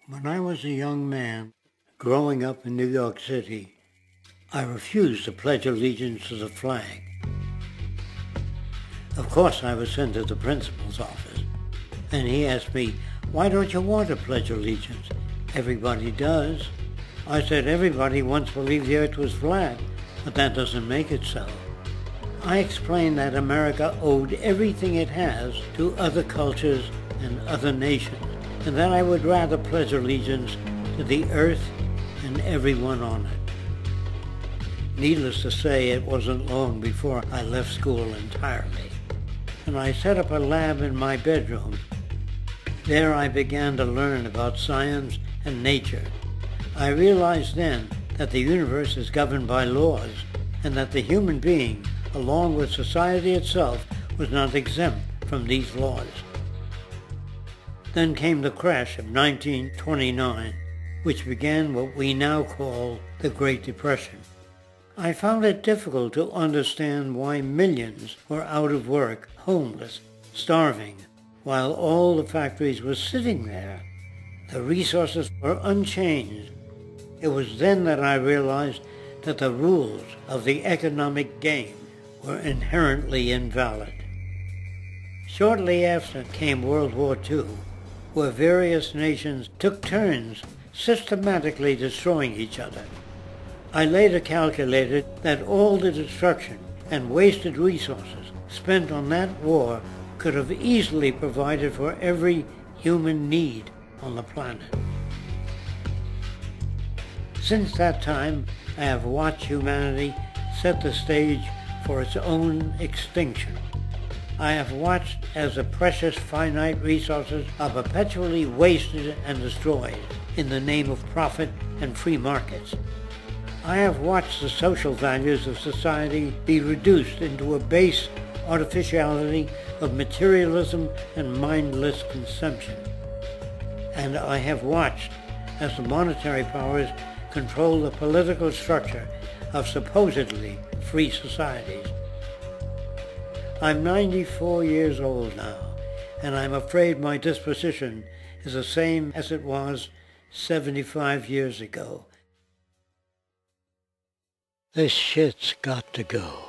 When I was a young man, growing up in New York City, I refused to pledge allegiance to the flag. Of course, I was sent to the principal's office, and he asked me, "Why don't you want to pledge allegiance? Everybody does." I said, "Everybody once believed the earth was flat, but that doesn't make it so." I explained that America owed everything it has to other cultures and other nations, and that I would rather pledge allegiance to the earth and everyone on it. Needless to say, it wasn't long before I left school entirely, and I set up a lab in my bedroom. There I began to learn about science and nature. I realized then that the universe is governed by laws, and that the human being, along with society itself, was not exempt from these laws. Then came the crash of 1929, which began what we now call the Great Depression. I found it difficult to understand why millions were out of work, homeless, starving, while all the factories were sitting there. The resources were unchanged. It was then that I realized that the rules of the economic game were inherently invalid. Shortly after came World War II, where various nations took turns systematically destroying each other. I later calculated that all the destruction and wasted resources spent on that war could have easily provided for every human need on the planet. Since that time, I have watched humanity set the stage for its own extinction. I have watched as the precious finite resources are perpetually wasted and destroyed in the name of profit and free markets. I have watched the social values of society be reduced into a base artificiality of materialism and mindless consumption. And I have watched as the monetary powers control the political structure of supposedly free societies. I'm 94 years old now, and I'm afraid my disposition is the same as it was 75 years ago. This shit's got to go.